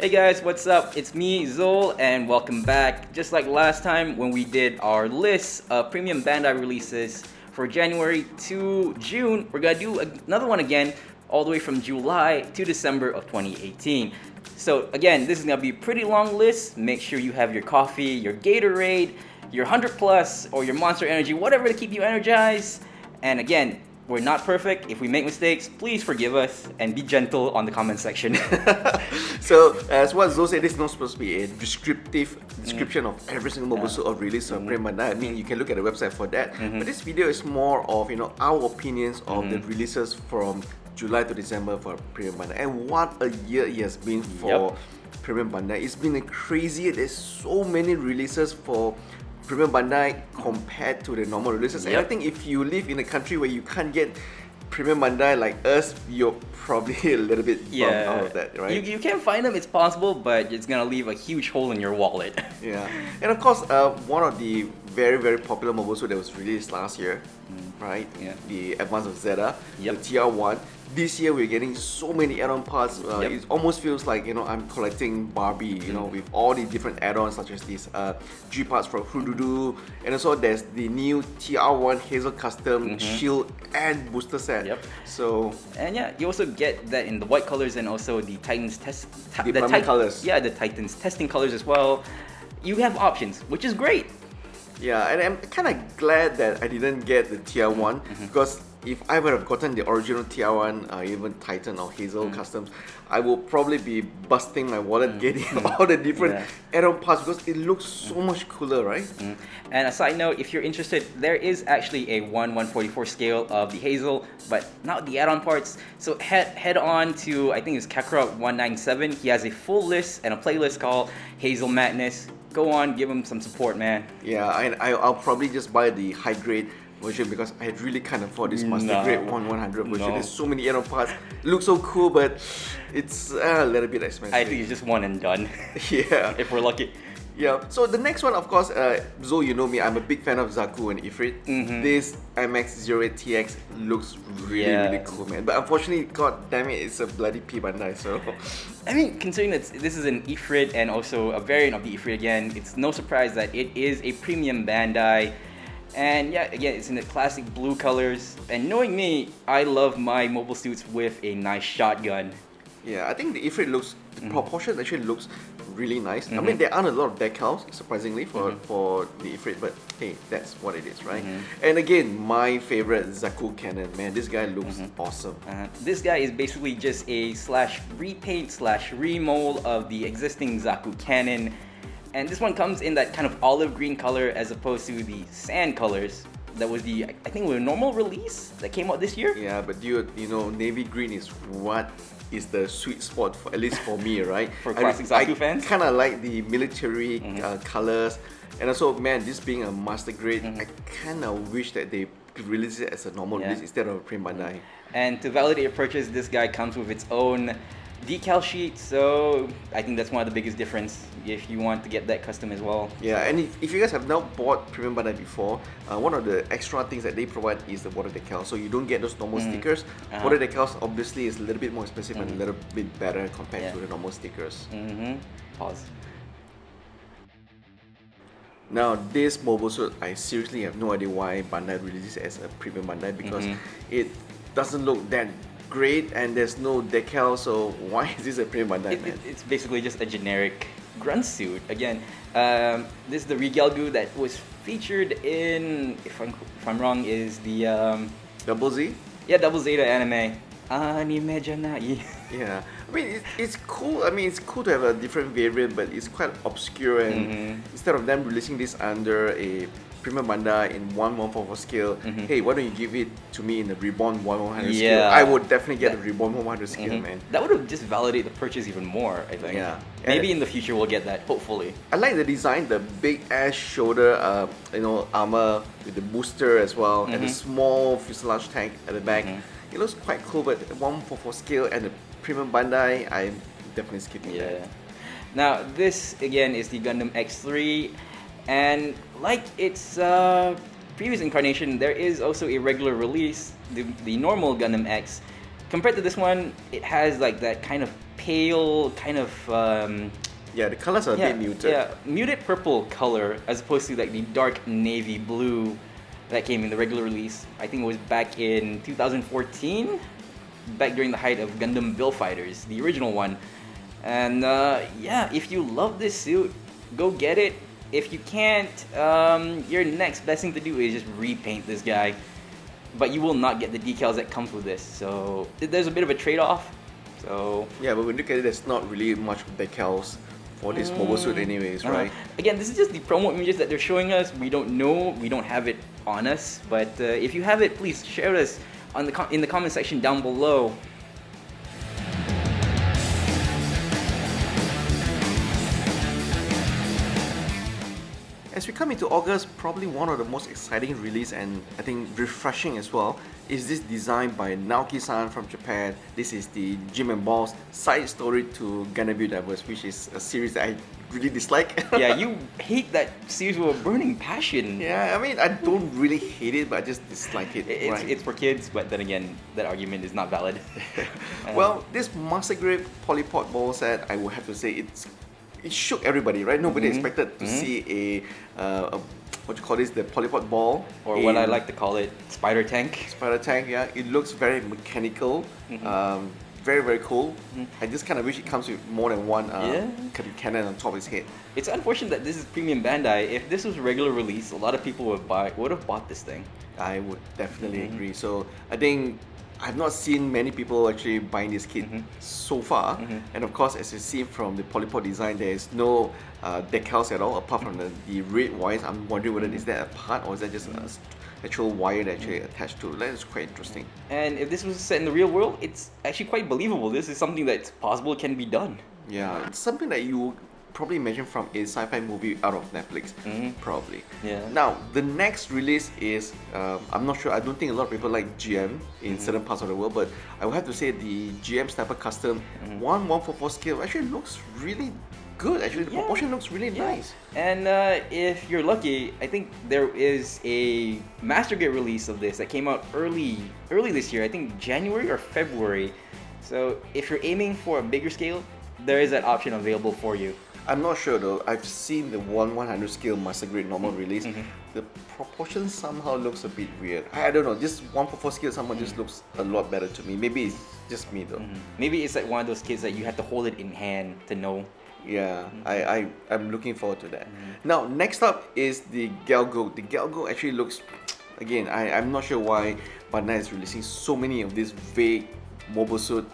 Hey guys, what's up? It's me, Zol, and welcome back. Just like last time when we did our list of Premium Bandai releases for January to June, we're gonna do another one again, all the way from July to December of 2018. So again, this is gonna be a pretty long list. Make sure you have your coffee, your Gatorade, your 100 Plus, or your Monster Energy, whatever to keep you energized. And again, we're not perfect. If we make mistakes, please forgive us and be gentle on the comment section. So, as what Zoe said, this is not supposed to be a description of every single mobile suit of release of Premium Bandai. I mean, you can look at the website for that. But this video is more of our opinions of the releases from July to December for Premium Bandai, and what a year it has been for Premium Bandai. It's been a crazy year. There's so many releases for Premium Bandai compared to the normal releases. And I think if you live in a country where you can't get Premium Bandai like us, you're probably a little bit bummed out of that, right? You can find them, it's possible, but it's gonna leave a huge hole in your wallet. Yeah, and of course, one of the very popular mobile suit that was released last year, right? Yeah. The Advance of Zeta, the TR1. This year we're getting so many add-on parts. It almost feels like I'm collecting Barbie. With all the different add-ons such as these G parts from Hududu, and also there's the new TR1 Hazel custom shield and booster set. So you also get that in the white colors and also the Titans colors. Yeah, the Titans testing colors as well. You have options, which is great. Yeah, and I'm kind of glad that I didn't get the TR1 because if I would have gotten the original TR1, even Titan or Hazel customs, I will probably be busting my wallet getting all the different add-on parts because it looks so much cooler, right? And a side note, if you're interested, there is actually a 1/144 scale of the Hazel, but not the add-on parts. So head on to, I think it's Kakarot 197. He has a full list and a playlist called Hazel Madness. Go on, give him some support, man. Yeah, and I'll probably just buy the high grade version because I really can't afford this Master Grade 1/100 version. There's so many add-on parts. It looks so cool, but it's a little bit expensive. I think it's just one and done. Yeah. If we're lucky. Yeah. So the next one, of course, Zoe, you know me, I'm a big fan of Zaku and Ifrit. This MX-08TX looks really cool, man. But unfortunately, god damn it, it's a bloody P Bandai, so... I mean, considering that this is an Ifrit and also a variant of the Ifrit again, it's no surprise that it is a Premium Bandai. And yeah, again, it's in the classic blue colors. And knowing me, I love my mobile suits with a nice shotgun. Yeah, I think the Ifrit looks, the proportion actually looks really nice. I mean, there aren't a lot of decals, surprisingly, for the Ifrit, but hey, that's what it is, right? And again, my favorite Zaku cannon, man, this guy looks awesome. This guy is basically just a repaint / remold of the existing Zaku cannon. And this one comes in that kind of olive green color as opposed to the sand colors. That was the, I think, the normal release that came out this year. Yeah, but dude, navy green is what is the sweet spot, for at least for me, right? For classic Zaku fans? I kind of like the military colors. And also, man, this being a Master Grade, I kind of wish that they could release it as a normal release instead of a Premium Bandai. And to validate your purchase, this guy comes with its own decal sheet, so I think that's one of the biggest difference if you want to get that custom as well. Yeah, and if you guys have not bought Premium Bandai before, one of the extra things that they provide is the water decal, so you don't get those normal stickers. Water decals obviously is a little bit more expensive and a little bit better compared to the normal stickers. Pause. Now this mobile suit, I seriously have no idea why Bandai releases it as a Premium Bandai because it doesn't look that great and there's no decal, so why is this a Premium Bandai? It's basically just a generic grunt suit. Again, this is the Regal that was featured in, if I'm wrong, is the Double Z? Yeah, Double Zeta anime. Anime janai. Yeah, I mean it's cool. I mean it's cool to have a different variant, but it's quite obscure. And instead of them releasing this under a Premium Bandai in 1/144 scale, hey, why don't you give it to me in the Reborn 1/100 scale? I would definitely get the Reborn 100 scale, man. That would have just validated the purchase even more, I think. Yeah. Maybe in the future we'll get that, hopefully. I like the design, the big ass shoulder, armor with the booster as well, and the small fuselage tank at the back. It looks quite cool, but 1/44 scale and the Premium Bandai, I'm definitely skipping that. Now this again is the Gundam X3. And like its previous incarnation, there is also a regular release, the normal Gundam X. Compared to this one, it has like that kind of pale kind of Yeah, the colors are a bit muted. Yeah, muted purple color as opposed to like the dark navy blue that came in the regular release. I think it was back in 2014, back during the height of Gundam Bill Fighters, the original one. And yeah, if you love this suit, go get it. If you can't, your next best thing to do is just repaint this guy. But you will not get the decals that comes with this. So there's a bit of a trade-off. So yeah, but when you look at it, there's not really much decals for this mobile suit anyways, right? Again, this is just the promo images that they're showing us. We don't know, we don't have it on us. But if you have it, please share with us on in the comment section down below. As we come into August, probably one of the most exciting release and I think refreshing as well is this design by Naoki-san from Japan. This is the Jim and Ball's side story to Gundam Universe, which is a series that I really dislike. Yeah, you hate that series with a burning passion. Yeah, I mean, I don't really hate it, but I just dislike it. It's for kids, but then again, that argument is not valid. Well, this Master Grade Polypod ball set, I would have to say it shook everybody, right? Nobody expected to see a what you call this, the polypod ball, or what I like to call it, spider tank. Spider tank, yeah. It looks very mechanical, very very cool. I just kind of wish it comes with more than one cannon on top of its head. It's unfortunate that this is Premium Bandai. If this was a regular release, a lot of people would have bought this thing. I would definitely agree. So I think I've not seen many people actually buying this kit so far, and of course, as you see from the polypod design, there is no decals at all apart from the red wires. I'm wondering whether is that a part or is that just an actual wire that actually attached to it. That is quite interesting. And if this was set in the real world, it's actually quite believable. This is something that's possible, can be done. Yeah, it's something that you probably imagine from a sci-fi movie out of Netflix, probably. Yeah. Now, the next release is, I'm not sure, I don't think a lot of people like GM in certain parts of the world, but I would have to say the GM Sniper Custom 1/144 scale actually looks really good. Actually, the proportion looks really nice. And if you're lucky, I think there is a Master Grade release of this that came out early this year, I think January or February. So if you're aiming for a bigger scale, there is that option available for you. I'm not sure though. I've seen the 1/100 scale Master Grade normal release. The proportion somehow looks a bit weird. I don't know. This 1/4 scale somehow just looks a lot better to me. Maybe it's just me though. Maybe it's like one of those kids that you have to hold it in hand to know. Yeah, I'm looking forward to that. Now, next up is the Gellgoog. The Gellgoog actually looks, again, I'm not sure why Bandai is releasing so many of these vague mobile suit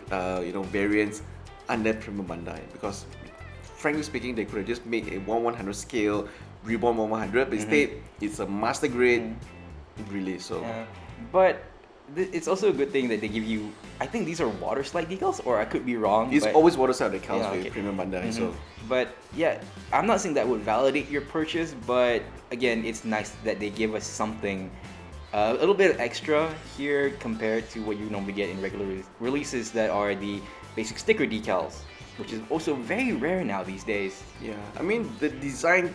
variants under Premium Bandai, because frankly speaking, they could have just made a 1/100 scale Reborn 1/100, but instead it's a Master Grade release. So, but it's also a good thing that they give you. I think these are water slide decals, or I could be wrong. It's always water slide decals with Premium Bandai. So, but yeah, I'm not saying that would validate your purchase, but again, it's nice that they give us something. A little bit extra here compared to what you normally get in regular releases that are the basic sticker decals, which is also very rare now these days. Yeah, I mean the design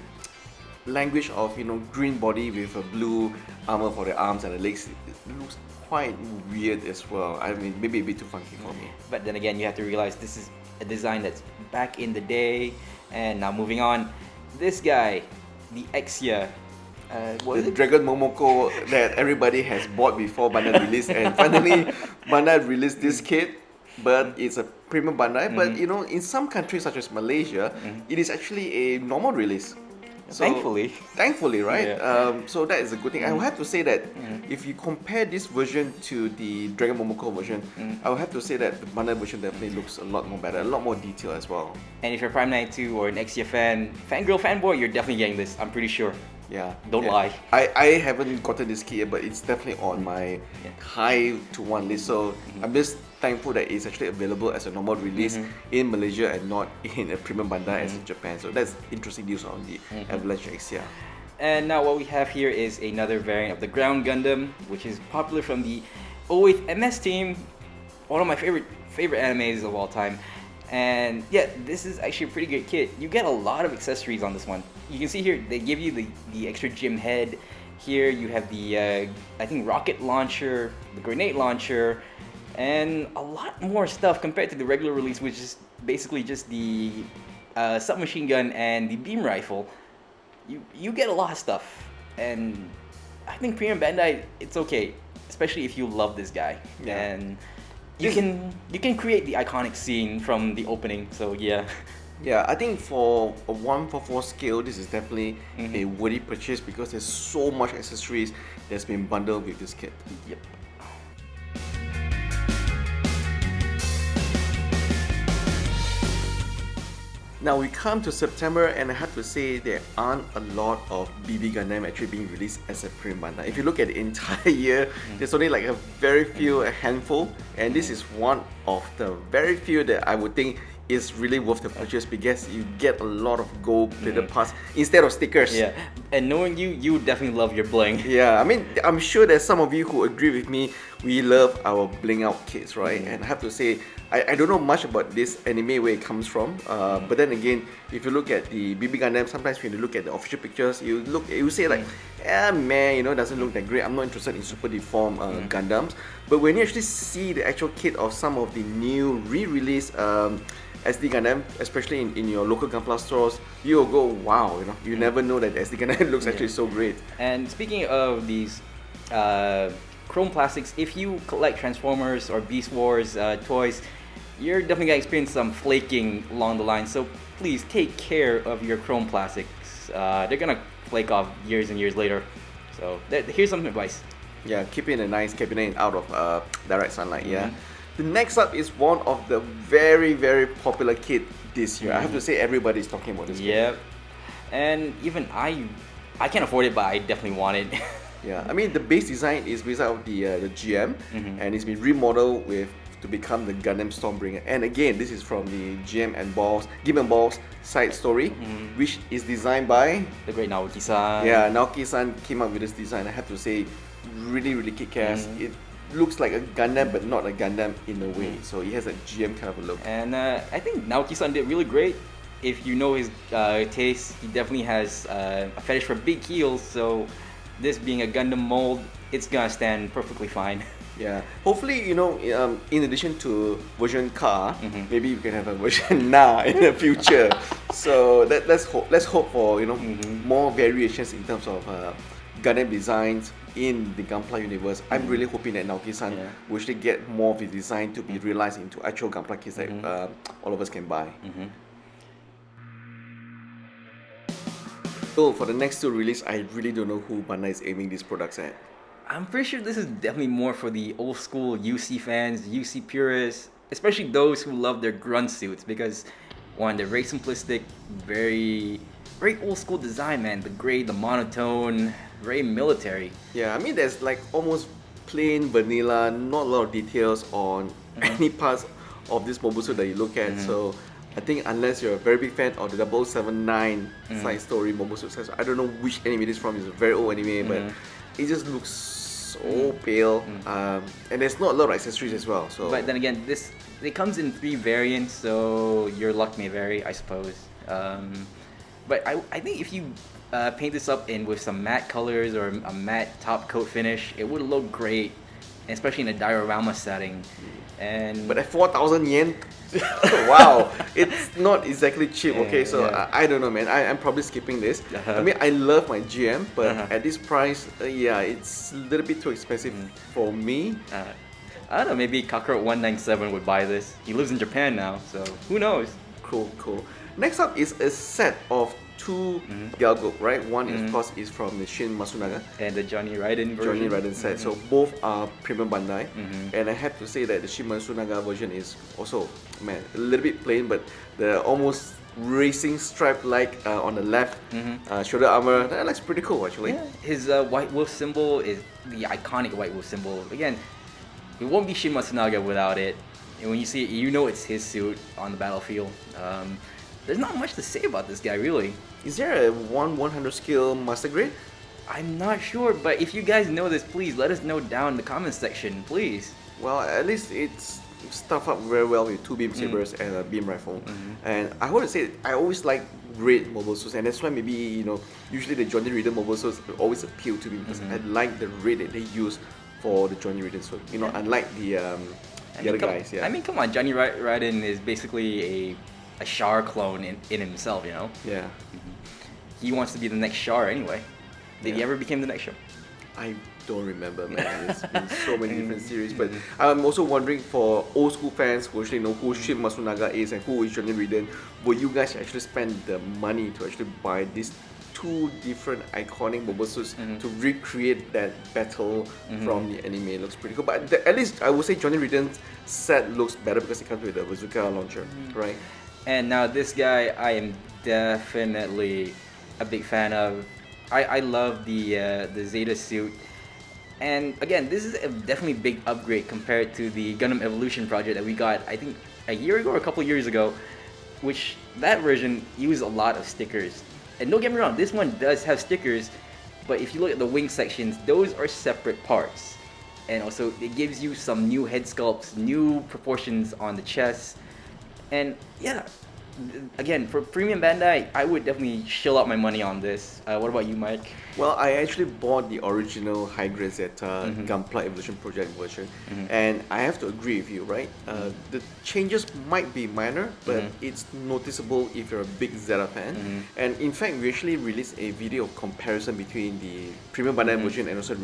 language of green body with a blue armor for the arms and the legs, it looks quite weird as well. I mean, maybe a bit too funky for me. But then again, you have to realize this is a design that's back in the day. And now moving on, this guy, the Exia. The Dragon Momoko that everybody has bought before Bandai released, and finally Bandai released this kit, but it's a Premium Bandai. But in some countries such as Malaysia, it is actually a normal release. So, thankfully, right? Yeah. So that is a good thing. I would have to say that if you compare this version to the Dragon Momoko version, I would have to say that the Bandai version definitely looks a lot more better, a lot more detail as well. And if you're Prime 92 or an Exia fan, fangirl, fanboy, you're definitely getting this. I'm pretty sure. Yeah. Don't lie. I haven't gotten this kit yet, but it's definitely on my high to one list. So I'm just thankful that it's actually available as a normal release in Malaysia and not in a Premium Bandai as in Japan. So that's interesting news on the Avalanche Exia. And now what we have here is another variant of the Ground Gundam, which is popular from the 08 MS team, one of my favorite animes of all time. And yeah, this is actually a pretty good kit. You get a lot of accessories on this one. You can see here, they give you the extra gym head. Here you have the, I think, rocket launcher, the grenade launcher, and a lot more stuff compared to the regular release, which is basically just the submachine gun and the beam rifle. You get a lot of stuff, and I think Premium Bandai, it's okay, especially if you love this guy, and you can create the iconic scene from the opening. So yeah. Yeah, I think for a 1/4 scale, this is definitely a worthy purchase because there's so much accessories that's been bundled with this kit. Yep. Now we come to September, and I have to say there aren't a lot of BB Gundam actually being released as a Premium Bandai. If you look at the entire year, there's only like a very few, a handful, and this is one of the very few that I would think is really worth the purchase because you get a lot of gold-plated parts instead of stickers. Yeah, and knowing you, you definitely love your bling. Yeah, I mean, I'm sure there's some of you who agree with me. We love our bling out kits, right? And I have to say, I don't know much about this anime where it comes from, but then again, if you look at the BB Gundam, sometimes when you look at the official pictures, you say like, man, you know, it doesn't look that great. I'm not interested in super deformed Gundams. But when you actually see the actual kit of some of the new re-release SD Gundam, especially in your local Gunpla stores, you'll go, wow, you know, you never know that SD Gundam looks actually so great. And speaking of these chrome plastics, if you collect Transformers or Beast Wars toys, you're definitely gonna experience some flaking along the line. So please take care of your chrome plastics. They're gonna flake off years and years later. So here's some advice. Yeah, keep it in a nice cabinet out of direct sunlight. Yeah. The next up is one of the very, very popular kit this year. I have to say everybody's talking about this kit. Yep. And even I can't afford it, but I definitely want it. Yeah, I mean the base design is based out of the GM, and it's been remodeled to become the Gundam Stormbringer. And again, this is from the GM and Balls side story, which is designed by the great Naoki-san. Yeah, Naoki-san came up with this design. I have to say, really, really kick-ass. It looks like a Gundam, but not a Gundam in a way. So it has a GM kind of a look. And I think Naoki-san did really great. If you know his taste, he definitely has a fetish for big heels. So this being a Gundam mold, it's gonna stand perfectly fine. Yeah. Hopefully, you know, in addition to version car, maybe you can have a version Na in the future. So let's hope for, you know, more variations in terms of Gundam designs in the Gunpla universe. I'm really hoping that Naoki-san will actually get more of his design to be realized into actual Gunpla kits that all of us can buy. So for the next two release, I really don't know who Bandai is aiming these products at. I'm pretty sure this is definitely more for the old school UC fans, UC purists, especially those who love their grunt suits because one, they're very simplistic, very old school design, man. The gray, the monotone, very military. Yeah, I mean there's like almost plain vanilla, not a lot of details on any parts of this mobile suit that you look at. So I think unless you're a very big fan of the 079 side story mobile suit size, I don't know which anime this is from. It's a very old anime, but it just looks so pale, and there's not a lot of accessories as well. So, but then again, it comes in 3 variants, so your luck may vary, I suppose. But I think if you paint this up with some matte colors or a matte top coat finish, it would look great, especially in a diorama setting. But at 4,000 yen, wow, it's not exactly cheap. Okay, so I don't know, man. I'm probably skipping this. I mean, I love my GM, but at this price, yeah, it's a little bit too expensive for me. I don't know, maybe Kakarot197 would buy this. He lives in Japan now, so who knows? Cool. Next up is a set of 2 Gellgoog, right? One, of course, is from the Shin Masunaga. And the Johnny Raiden version. Johnny Raiden set. So both are Premium Bandai. And I have to say that the Shin Masunaga version is also, man, a little bit plain, but the almost racing stripe like on the left shoulder armor, that looks pretty cool actually. Yeah. His white wolf symbol is the iconic white wolf symbol. Again, it won't be Shin Masunaga without it. And when you see it, you know it's his suit on the battlefield. There's not much to say about this guy, really. Is there a 1/100 scale master grade? I'm not sure, but if you guys know this, please let us know down in the comments section, please. Well, at least it's stuffed up very well with 2 beam sabers and a beam rifle. And I want to say, I always like red mobile suits, and that's why maybe, you know, usually the Johnny Raiden mobile suits always appeal to me because I like the red that they use for the Johnny Raiden suit. You know, unlike the the other guys. Yeah. I mean, come on, Johnny Raiden is basically a Char clone in himself, you know? Yeah. He wants to be the next Char anyway. Did he Yeah. ever become the next Char? I don't remember, man. There's been so many different series, but I'm also wondering for old school fans who actually know who Shin Masunaga is and who is Johnny Raiden, will you guys actually spend the money to actually buy these two different iconic mobile suits to recreate that battle from the anime? It looks pretty cool, but at least I would say Johnny Raiden's set looks better because it comes with the bazooka launcher, right? And now this guy, I am definitely a big fan of. I love the Zeta suit. And again, this is a definitely big upgrade compared to the Gundam Evolution project that we got, I think, a year ago or a couple years ago, which that version used a lot of stickers. And don't get me wrong, this one does have stickers, but if you look at the wing sections, those are separate parts. And also, it gives you some new head sculpts, new proportions on the chest. And yeah, again, for Premium Bandai, I would definitely shell out my money on this. What about you, Mike? Well, I actually bought the original High Grade Zeta Gunpla Evolution Project version, and I have to agree with you, right? The changes might be minor, but it's noticeable if you're a big Zeta fan. And in fact, we actually released a video of comparison between the Premium Bandai version and also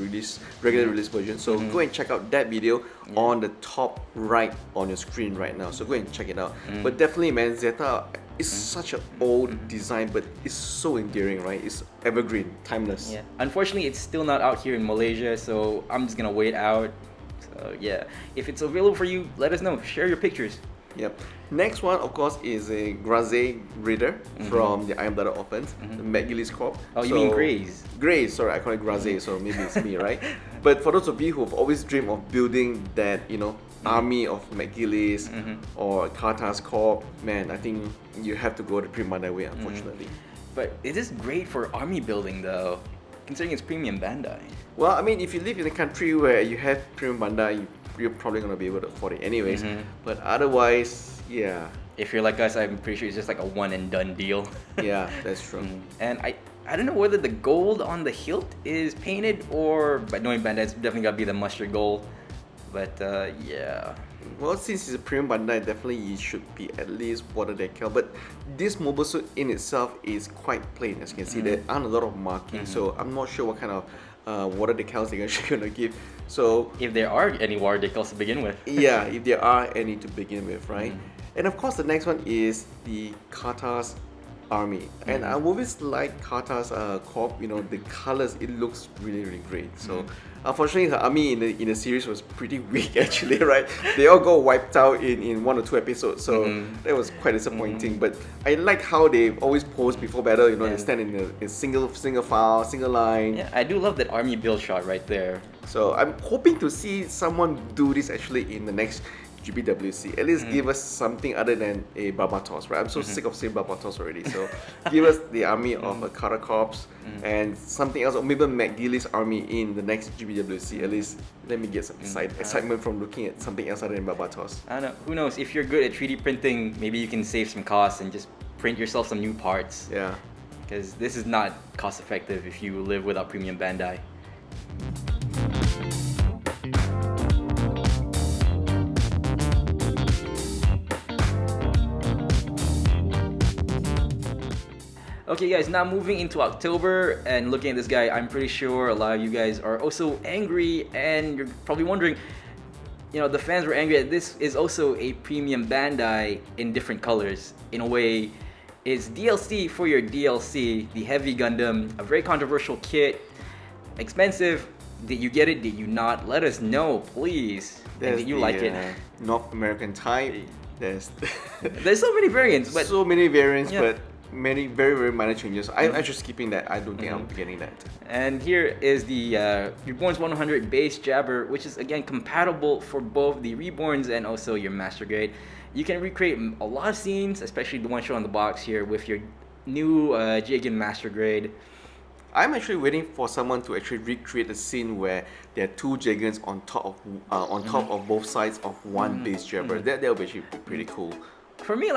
regular release version. So go and check out that video on the top right on your screen right now. So go and check it out. But definitely, man, Zeta is such an old design, but it's so endearing, right? It's evergreen, timeless. Yeah. Unfortunately, it's still not out here in Malaysia, so I'm just gonna wait out. So yeah, if it's available for you, let us know. Share your pictures. Yep. Next one, of course, is a Graze reader from the Iron Blooded Orphans, the McGillis Corp. Oh, you mean Graze? Graze, sorry, I call it Graze, so maybe it's me, right? But for those of you who have always dreamed of building that, army of McGillis or Kata's Corp, man, I think you have to go the Premium Bandai way, unfortunately. But is this great for army building though? Considering it's Premium Bandai. Well, I mean, if you live in a country where you have Premium Bandai, you're probably going to be able to afford it anyways. But otherwise, yeah. If you're like us, I'm pretty sure it's just like a one and done deal. Yeah, that's true. And I don't know whether the gold on the hilt is painted or, but knowing Bandai, it's definitely got to be the mustard gold. But yeah. Well, since it's a Premium Bandai, definitely it should be at least water decal. But this mobile suit in itself is quite plain. As you can see, there aren't a lot of markings. So I'm not sure what kind of water decals they're actually going to give. So if there are any water decals to begin with. Yeah, if there are any to begin with, right? And of course, the next one is the Kata's army. And I always like Kata's corp. The colors, it looks really, really great. So unfortunately, her army in the series was pretty weak actually, right? They all got wiped out in 1 or 2 episodes, so that was quite disappointing. But I like how they always pose before battle. They stand in a single file, single line. Yeah, I do love that army build shot right there. So I'm hoping to see someone do this actually in the next GBWC. At least give us something other than a Barbatos, right? I'm so sick of saying Barbatos already. So give us the army of a Kata Corps and something else, or maybe McGillis army in the next GBWC. At least let me get some excitement from looking at something else other than Barbatos. I don't know. Who knows? If you're good at 3D printing, maybe you can save some costs and just print yourself some new parts. Yeah. Because this is not cost effective if you live without Premium Bandai. Okay guys, now moving into October and looking at this guy, I'm pretty sure a lot of you guys are also angry and you're probably wondering, the fans were angry that this is also a Premium Bandai in different colors. In a way, it's DLC for your DLC, the Heavy Gundam, a very controversial kit, expensive. Did you get it? Did you not? Let us know, please. And did you like it? North American type. There's so many variants, but but many very, very minor changes. I'm actually skipping that. I don't think I'm getting that. And here is the Reborn's 100 base Jabber, which is again compatible for both the Reborns and also your Master Grade. You can recreate a lot of scenes, especially the one shown on the box here with your new Jigen Master Grade. I'm actually waiting for someone to actually recreate a scene where there are 2 Jagens on top of both sides of one base Jabber. That would be actually pretty cool. For me,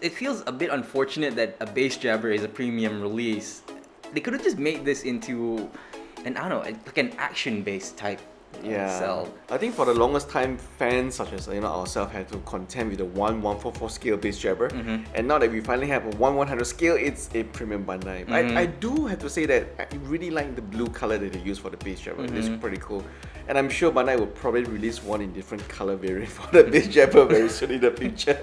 it feels a bit unfortunate that a base Jabber is a premium release. They could have just made this into an action-based type sell. I think for the longest time, fans such as ourselves had to contend with the 1/144 scale base jabber, and now that we finally have a 1/100 scale, it's a Premium Bandai. I do have to say that I really like the blue color that they use for the base jabber. It's pretty cool, and I'm sure Bandai will probably release one in different color variant for the base jabber very soon in the future.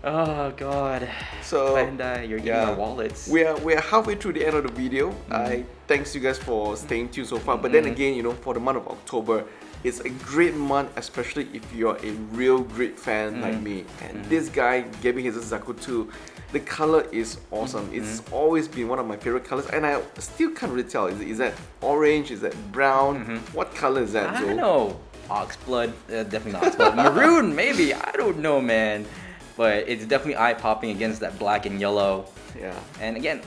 Oh god. So Bandai, you're getting our wallets. We are halfway through the end of the video. I thanks you guys for staying tuned so far. But then again, for the month of October, it's a great month, especially if you're a real great fan like me. And this guy, Hazel Zaku 2, the color is awesome. It's always been one of my favorite colors, and I still can't really tell. Is that orange? Is that brown? What color is that? I don't know. Oxblood, definitely not oxblood. Maroon, maybe. I don't know, man. But it's definitely eye-popping against that black and yellow. Yeah. And again,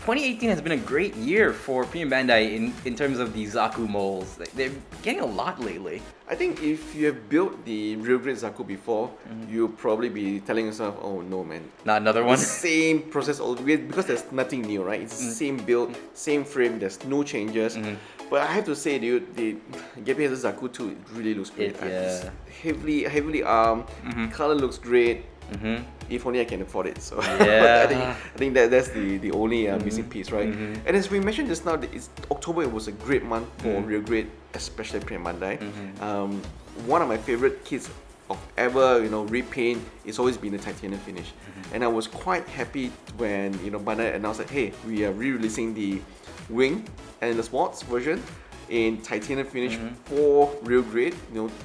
2018 has been a great year for Premium Bandai in terms of the Zaku molds. They're getting a lot lately. I think if you have built the real great Zaku before, you'll probably be telling yourself, oh no man. Not another one? The same process all the way, because there's nothing new, right? It's the same build, same frame, there's no changes. But I have to say, dude, the Hazel Zaku 2, it really looks great. It's heavily armed, color looks great. If only I can afford it. So I think that's the only missing piece, right? And as we mentioned just now, October was a great month for real great, especially Premium Bandai. One of my favorite kits of ever repaint is always been the titanium finish, and I was quite happy when Bandai announced that hey, we are re-releasing the wing and the sports version in titanium finish for real great.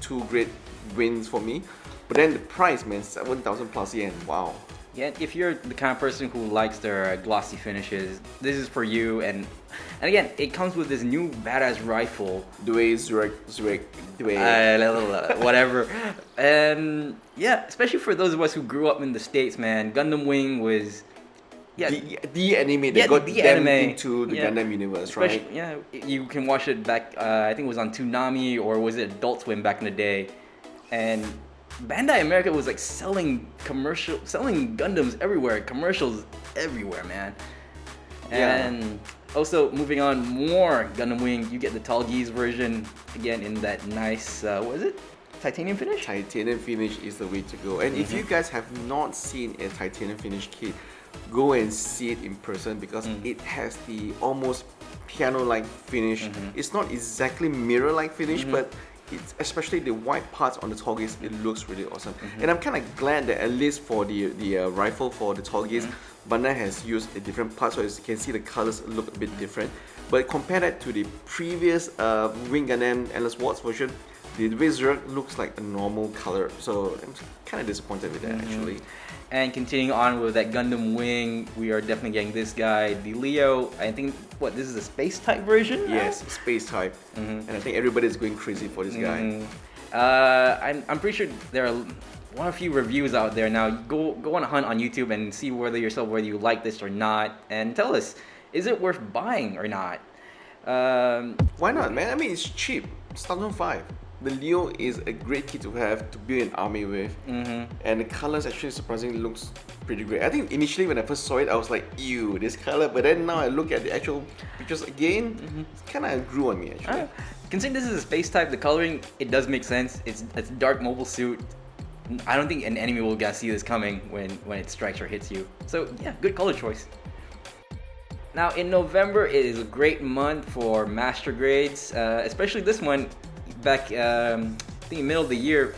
2 great wins for me. But then the price, man, 7,000 plus yen. Wow. Yeah, if you're the kind of person who likes their glossy finishes, this is for you. And again, it comes with this new badass rifle. Whatever. And yeah, especially for those of us who grew up in the States, man, Gundam Wing was the anime that got them into the Gundam universe, right? Yeah, you can watch it back. I think it was on Toonami, or was it Adult Swim back in the day, and Bandai America was like selling Gundams everywhere, commercials everywhere, man. And also moving on, more Gundam Wing. You get the Tallgeese version again in that nice what is it? Titanium finish? Titanium finish is the way to go. And if you guys have not seen a titanium finish kit, go and see it in person, because it has the almost piano-like finish. It's not exactly mirror-like finish, but it's, especially the white parts on the Tallgeese, it looks really awesome. And I'm kind of glad that at least for the rifle for the Tallgeese, Bandai has used a different part, so as you can see the colors look a bit different. But compare that to the previous Wing Gundam Endless Wars version, the Razor looks like a normal color, so I'm kind of disappointed with that actually. And continuing on with that Gundam Wing, we are definitely getting this guy, the Leo. I think, this is a space type version? Yes, space type. And I think everybody's going crazy for this guy. I'm pretty sure there are one or few reviews out there now. Go on a hunt on YouTube and see whether you like this or not, and tell us, is it worth buying or not? Why not, man? I mean, it's cheap. It's 2005. The Leo is a great kit to have to build an army with, and the colors actually surprisingly looks pretty great. I think initially when I first saw it, I was like, ew, this color, but then now I look at the actual pictures again, it kind of grew on me actually. Considering this is a space type, the coloring, it does make sense. It's dark mobile suit. I don't think an enemy will see this coming when it strikes or hits you. So yeah, good color choice. Now in November, it is a great month for master grades, especially this one. Back, I think in the middle of the year,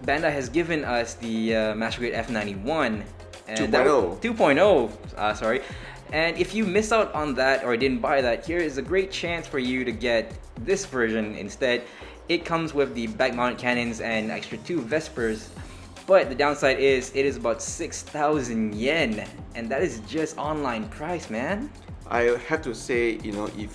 Bandai has given us the Master Grade F91 2.0. Sorry. And if you miss out on that or didn't buy that, here is a great chance for you to get this version instead. It comes with the back-mounted cannons and extra 2 Vespers, but the downside is it is about 6,000 yen, and that is just online price, man. I have to say, if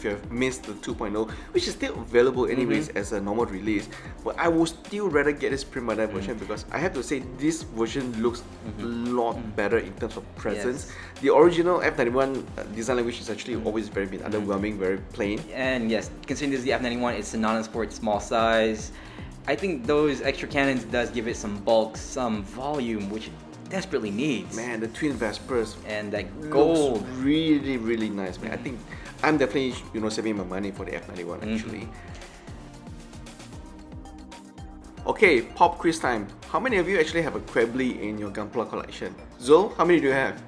you have missed the 2.0, which is still available anyways as a normal release, but I would still rather get this Premium Bandai version, because I have to say this version looks a lot better in terms of presence. Yes. The original F91 design language is actually always very underwhelming, very plain. And yes, considering this is the F91, it's synonymous for its small size. I think those extra cannons does give it some bulk, some volume, which desperately needs. Man, the twin Vespers and that gold looks really, really nice, man. I think I'm definitely saving my money for the F91 actually. Okay, pop quiz time. How many of you actually have a Quebbly in your Gunpla collection? Zol, how many do you have?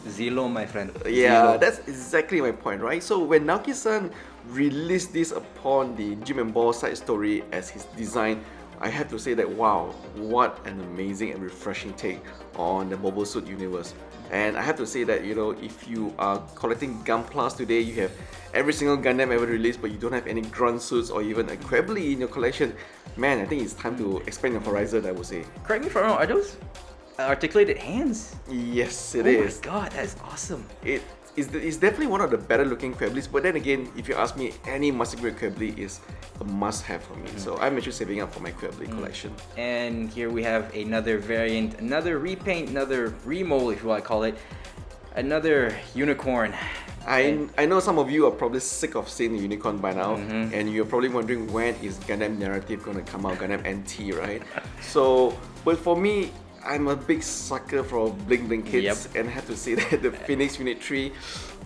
Zero, my friend. Yeah, Zero. that's exactly my point, right? So when Naoki-san released this upon the Jim and Ball side story as his design, I have to say that wow, what an amazing and refreshing take on the Mobile Suit universe. And I have to say that, you know, if you are collecting Gunplas today, you have every single Gundam ever released, but you don't have any grunt suits or even a Quebbly in your collection, man, I think it's time to expand your horizon, I would say. Correct me if I'm wrong, are those articulated hands? Yes, it Oh is. my god, that's awesome. It's definitely one of the better looking Quebblys, but then again, if you ask me, any master grade Quebbly is a must have for me. So I'm actually saving up for my Quebbly collection. And here we have another variant, another repaint, another remold, if you want to call it, another unicorn. I know some of you are probably sick of seeing the unicorn by now, and you're probably wondering when is Gundam Narrative going to come out, Gundam NT, right? So, but for me, I'm a big sucker for bling bling kits, and I have to say that the Phoenix Unit 3,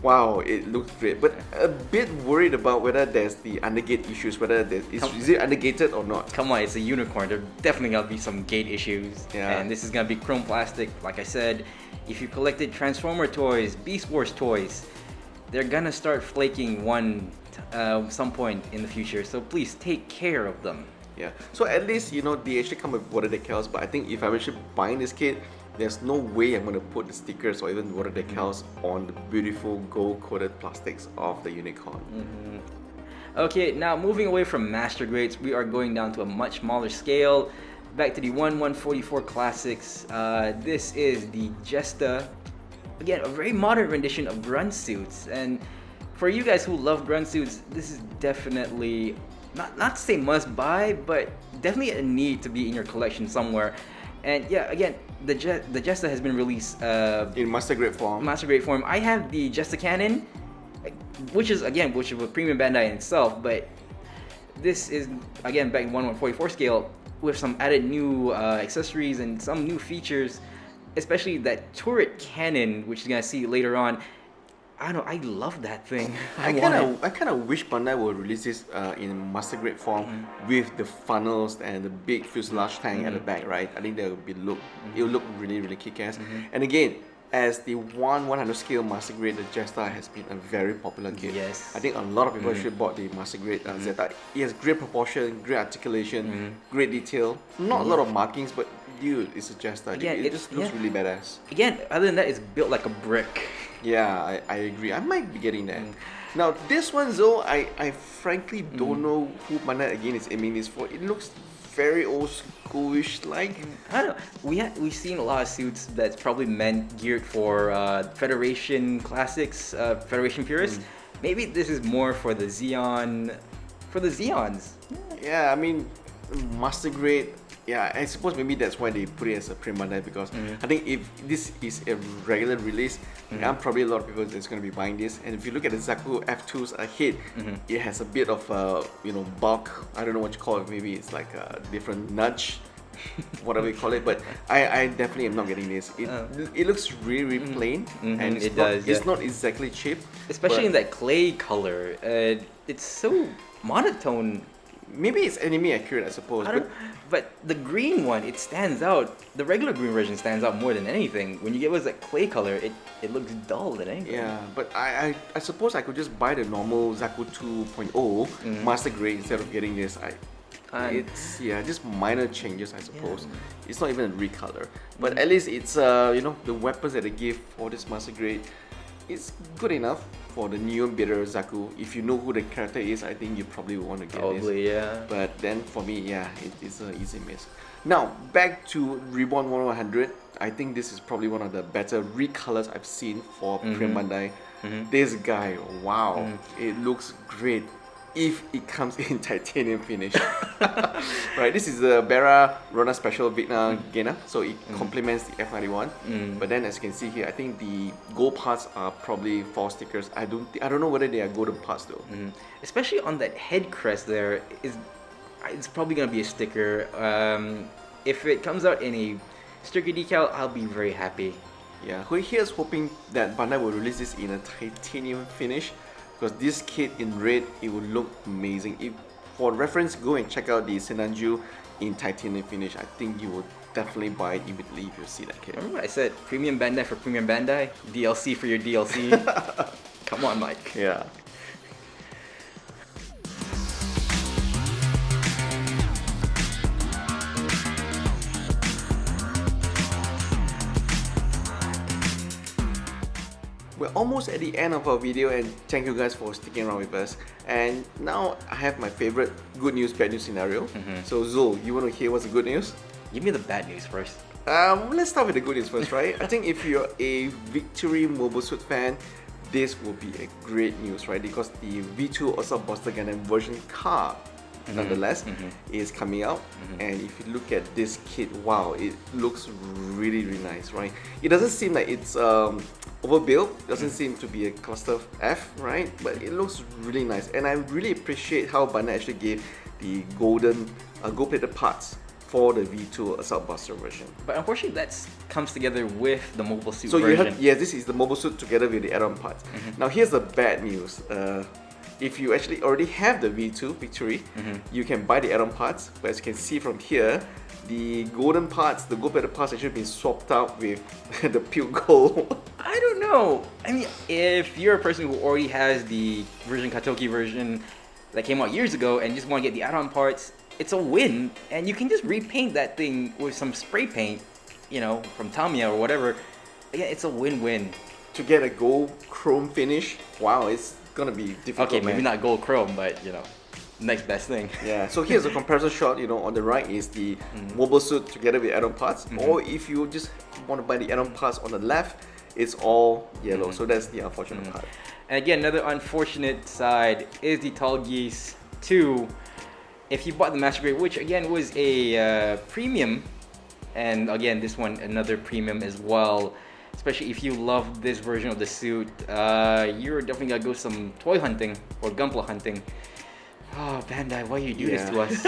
wow, it looks great. But a bit worried about whether there's the undergate issues, whether is it undergated or not. Come on, it's a unicorn. There definitely gonna be some gate issues. Yeah. And this is gonna be chrome plastic. Like I said, if you collected Transformer toys, Beast Wars toys, they're gonna start flaking some point in the future. So please take care of them. Yeah, so at least, you know, they actually come with water decals, but I think if I'm actually buying this kit, there's no way I'm going to put the stickers or even water decals on the beautiful gold-coated plastics of the unicorn. Okay, now moving away from master grades, we are going down to a much smaller scale. Back to the 1/144 classics. This is the Jesta. Again, a very modern rendition of grunt suits. And for you guys who love grunt suits, this is definitely not to say must buy, but definitely a need to be in your collection somewhere. And yeah, again, the Jesta has been released In master grade form. Master grade form. I have the Jesta Cannon, which is a Premium Bandai in itself, but this is again back in 1/144 scale with some added new accessories and some new features, especially that turret cannon, which you're gonna see later on. I don't know, I love that thing. I kind of wish Bandai would release this in master grade form with the funnels and the big fuselage tank at the back, right? I think that would be it would look really, really kick-ass. And again, as the 1/100 scale master grade, the Jesta has been a very popular kit. Yes. I think a lot of people actually bought the master grade Zeta. It has great proportion, great articulation, great detail. Not a lot of markings, but dude, it's a Jesta. Again, it just looks really badass. Again, other than that, it's built like a brick. Yeah, I agree. I might be getting that. Now, this one, though, I frankly don't know who Bandai again is aiming this for. It looks very old schoolish like. I don't know. We've seen a lot of suits that's probably geared for Federation classics, Federation purists. Maybe this is more for the Zeons. Yeah, I mean, master grade. Yeah, I suppose maybe that's why they put it as a Premium Bandai, because I think if this is a regular release, I'm probably a lot of people that's going to be buying this. And if you look at the Zaku F2s ahead, it has a bit of bulk. I don't know what you call it. Maybe it's like a different nudge, whatever you call it. But I definitely am not getting this. It looks really, really plain, and it's not exactly cheap. Especially in that clay color. It's so monotone. Maybe it's anime accurate, I suppose. But the green one, it stands out. The regular green version stands out more than anything. When you get that clay color, it looks dull than anything. Yeah, but I suppose I could just buy the normal Zaku 2.0 master grade instead of getting this. It's just minor changes, I suppose. It's not even a recolor, but at least it's the weapons that they give for this master grade. It's good enough for the new bidder Zaku. If you know who the character is, I think you probably want to get this. Probably, yeah. But then for me, it's an easy miss. Now, back to Reborn 1100. I think this is probably one of the better recolors I've seen for Premium Bandai. This guy, wow, it looks great if it comes in titanium finish. Right, this is the Bera Rona Special Vigna Gena, so it complements the F91. But then, as you can see here, I think the gold parts are probably false stickers. I don't know whether they are golden parts though. Especially on that head crest there, it's probably gonna be a sticker. If it comes out in a sticker decal, I'll be very happy. Yeah, here's hoping that Bandai will release this in a titanium finish, because this kit in red, it will look amazing. For reference, go and check out the Senanju in titanium finish, I think you will definitely buy it immediately if you see that kit. Remember what I said? Premium Bandai for Premium Bandai? DLC for your DLC? Come on, Mike. Yeah. We're almost at the end of our video, and thank you guys for sticking around with us. And now I have my favorite good news, bad news scenario. So Zul, you want to hear what's the good news? Give me the bad news first. Let's start with the good news first, right? I think if you're a Victory Mobile Suit fan, this will be a great news, right? Because the V2 Assault Buster Gundam version card, nonetheless, is coming out. And if you look at this kit, wow, it looks really, really nice, right? It doesn't seem like it's overbuilt, doesn't seem to be a cluster F, right? But it looks really nice, and I really appreciate how Bandai actually gave the golden gold-plated parts for the V2 Assault Buster version. But unfortunately, that comes together with the mobile suit So version. you have, yes, this is the mobile suit together with the add-on parts. Now here's the bad news. If you actually already have the V2 Victory, you can buy the add-on parts. But as you can see from here, the golden parts, the gold-plated parts, actually been swapped out with the pure gold. I don't know. I mean, if you're a person who already has the version Katoki version that came out years ago and just want to get the add-on parts, it's a win, and you can just repaint that thing with some spray paint, you know, from Tamiya or whatever. Yeah, it's a win-win. To get a gold chrome finish, wow, it's gonna be difficult. Okay, maybe man. not gold chrome, but you know, next best thing. Yeah, so here's a comparison shot. You know, on the right is the mobile suit together with add-on parts, or if you just want to buy the add-on parts on the left, it's all yellow. So that's the unfortunate part. And again, another unfortunate side is the Tallgeese 2. If you bought the Master Grade, which again was a premium, and again this one another premium as well, especially if you love this version of the suit, you're definitely gonna go some toy hunting or Gunpla hunting. Oh, Bandai, why you do this to us?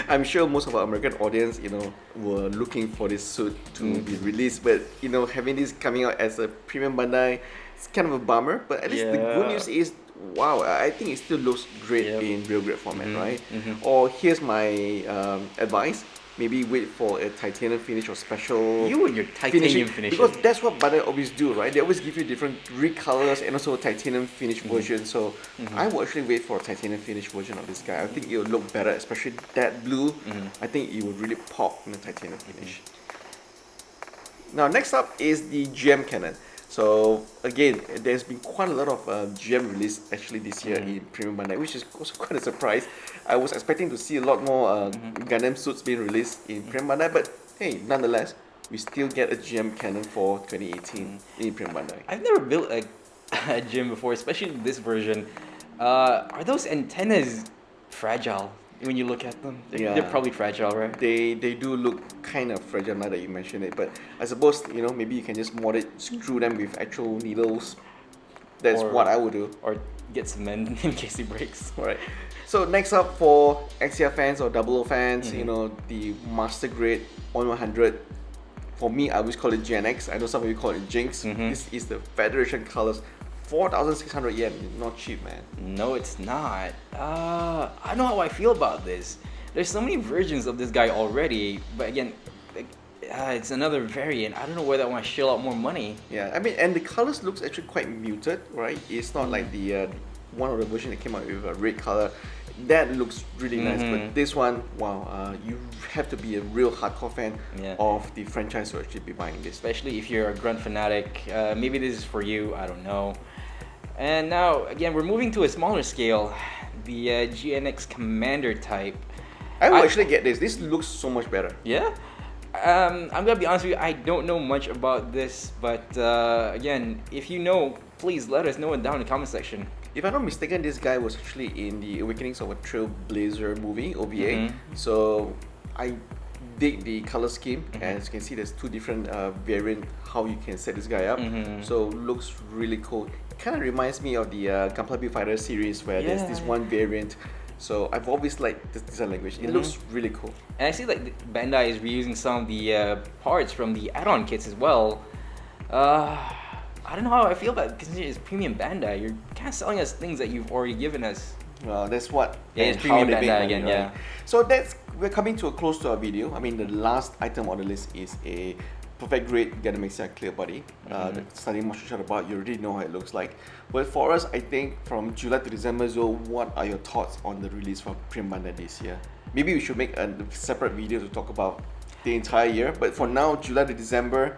I'm sure most of our American audience, you know, were looking for this suit to be released, but you know, having this coming out as a premium Bandai, it's kind of a bummer. But at least the good news is, wow, I think it still looks great in real grade format, right? Or here's my advice. Maybe wait for a titanium finish or special. You and your titanium finish. Because that's what Bandai always do, right? They always give you different recolors and also a titanium finish version. So I will actually wait for a titanium finish version of this guy. I think it will look better, especially that blue. I think it will really pop in the titanium finish. Now next up is the GM cannon. So again, there's been quite a lot of GM release actually this year in Premium Bandai, which is also quite a surprise. I was expecting to see a lot more Gundam suits being released in Premium Bandai, but hey, nonetheless, we still get a GM cannon for 2018 in Premium Bandai. I've never built a GM before, especially this version. Are those antennas fragile when you look at them? They're probably fragile, right? They do look kind of fragile now that you mention it, but I suppose, you know, maybe you can just mod it, screw them with actual needles. That's what I would do. Or get cement in case it breaks. Right. So next up for XR fans or 00 fans, you know, the Master Grade 1100. For me, I always call it GNX. I know some of you call it Jinx. This is the Federation colors. 4,600 yen. Not cheap, man. No, it's not. I don't know how I feel about this. There's so many versions of this guy already, but again, it's another variant. I don't know whether I want to shell out more money. Yeah, I mean, and the colors looks actually quite muted, right? It's not like the one of the version that came out with a red color. That looks really nice, but this one, wow, you have to be a real hardcore fan of the franchise to actually be buying this. Especially if you're a grunt fanatic. Maybe this is for you, I don't know. And now, again, we're moving to a smaller scale. The GNX Commander type. I will actually get this. This looks so much better. Yeah? I'm gonna be honest with you, I don't know much about this, but again, if you know, please let us know down in the comment section. If I'm not mistaken, this guy was actually in the Awakenings of a Trailblazer movie, OVA. So I dig the color scheme, and as you can see, there's two different variant how you can set this guy up. So looks really cool. It kind of reminds me of the Gunpla Build Fighter series where there's this one variant. So I've always liked this design language. It looks really cool. And I see like Bandai is reusing some of the parts from the add-on kits as well. I don't know how I feel about it because it's Premium Bandai. You're kind of selling us things that you've already given us. Well, that's what. Yeah, it's Premium Bandai again, right? So that's we're coming to a close to our video. I mean, the last item on the list is a perfect grade Gundam X3 clear body. There's nothing much to chat about. You already know how it looks like. But for us, I think from July to December, so what are your thoughts on the release from Premium Bandai this year? Maybe we should make a separate video to talk about the entire year. But for now, July to December,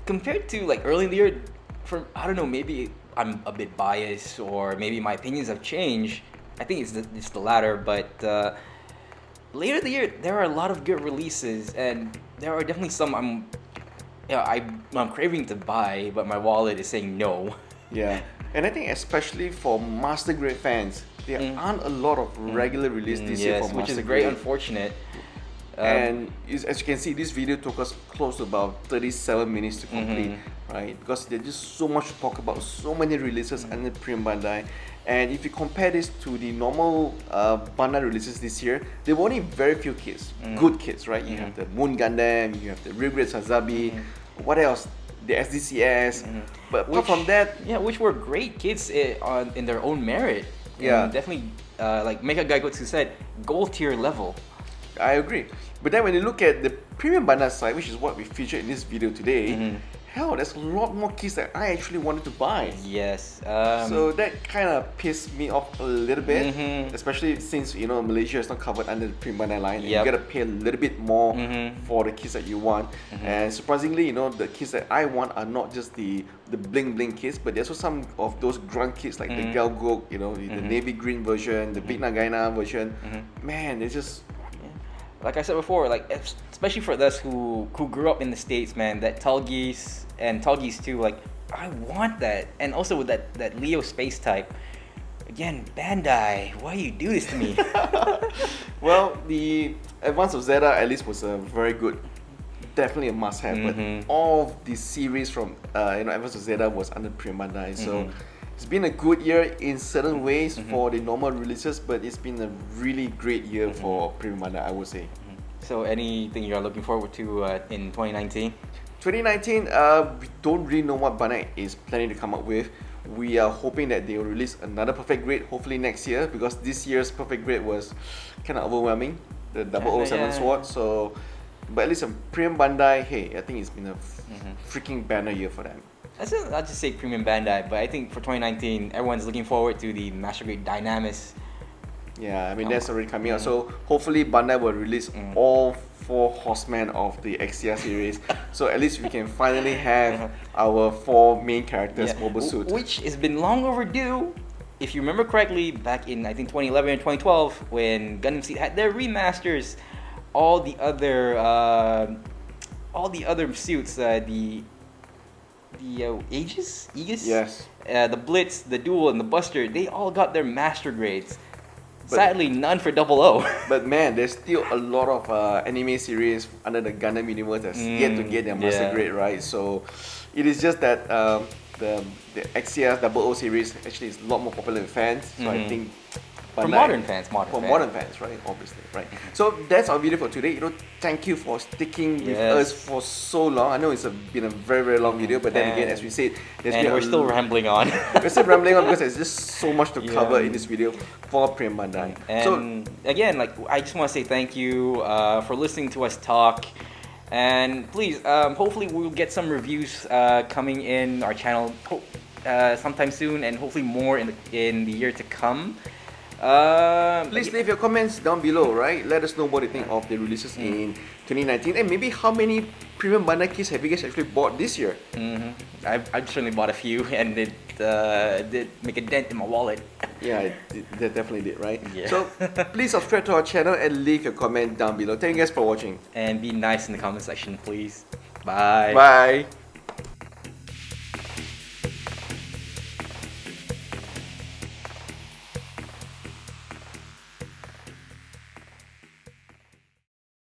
compared to like early in the year, I don't know, maybe I'm a bit biased or maybe my opinions have changed. I think it's the latter, but later in the year there are a lot of good releases, and there are definitely some I'm craving to buy, but my wallet is saying no. Yeah, and I think especially for Master Grade fans, there aren't a lot of regular release this year for Master which is Grade. very unfortunate. And as you can see, this video took us close to about 37 minutes to complete, right? Because there's just so much to talk about, so many releases under Premium Bandai. And if you compare this to the normal Bandai releases this year, there were only very few kits, good kits, right? You have the Moon Gundam, you have the Regal Sazabi, what else? The SDCS. But apart from that, which were great kits in their own merit. Yeah, and definitely, like Mecha Gaigotsu said, gold tier level. I agree. But then when you look at the Premium Bandai side, which is what we featured in this video today, hell, there's a lot more kits that I actually wanted to buy. Yes. So that kind of pissed me off a little bit, especially since Malaysia is not covered under the Premium Bandai line, and you gotta pay a little bit more for the kits that you want. And surprisingly, the kits that I want are not just the bling bling kits, but there's also some of those grunt kits like the Gellgoog, the navy green version, the Big Nagaina version. Man, it's just. Like I said before, like especially for us who grew up in the States, man, that Tallgeese and Tallgeese too, like I want that. And also with that Leo space type. Again, Bandai, why you do this to me? Well, the Advance of Zeta at least was a very good, definitely a must-have. But all of the series from Advance of Zeta was under Premium Bandai, so. It's been a good year in certain ways for the normal releases, but it's been a really great year for Premium Bandai, I would say. So anything you're looking forward to in 2019? 2019, we don't really know what Bandai is planning to come up with. We are hoping that they will release another Perfect Grade, hopefully next year, because this year's Perfect Grade was kind of overwhelming, the 007 sword. So, but at least a Premium Bandai, hey, I think it's been a freaking banner year for them. I'll just say Premium Bandai, but I think for 2019, everyone's looking forward to the Master Grade Dynamis. Yeah, I mean that's already coming out. So hopefully Bandai will release all 4 horsemen of the XCR series. So at least we can finally have our 4 main characters mobile suit. Which has been long overdue. If you remember correctly, back in I think 2011 and 2012, when Gundam Seed had their remasters, all the other suits, the Aegis? Yes. The Blitz, the Duel, and the Buster, they all got their master grades. Sadly, none for 00. But man, there's still a lot of anime series under the Gundam universe that's yet to get their master grade, right? So it is just that the XCR 00 series actually is a lot more popular with fans. So I think for modern fans, modern fans, right? Obviously, right. So that's our video for today. Thank you for sticking with us for so long. I know it's been a very, very long video, but then again, as we said, we're still rambling on. We're still rambling on because there's just so much to cover in this video for Premium Bandai. And so again, like I just want to say thank you for listening to us talk. And please, hopefully we'll get some reviews coming in our channel sometime soon, and hopefully more in the year to come. Please leave your comments down below, right? Let us know what you think of the releases in 2019, and maybe how many Premium Bandai kits have you guys actually bought this year? I've certainly bought a few, and it did make a dent in my wallet. Yeah, it definitely did, right? Yeah. So please subscribe to our channel and leave your comment down below. Thank you guys for watching. And be nice in the comment section, please. Bye. Bye.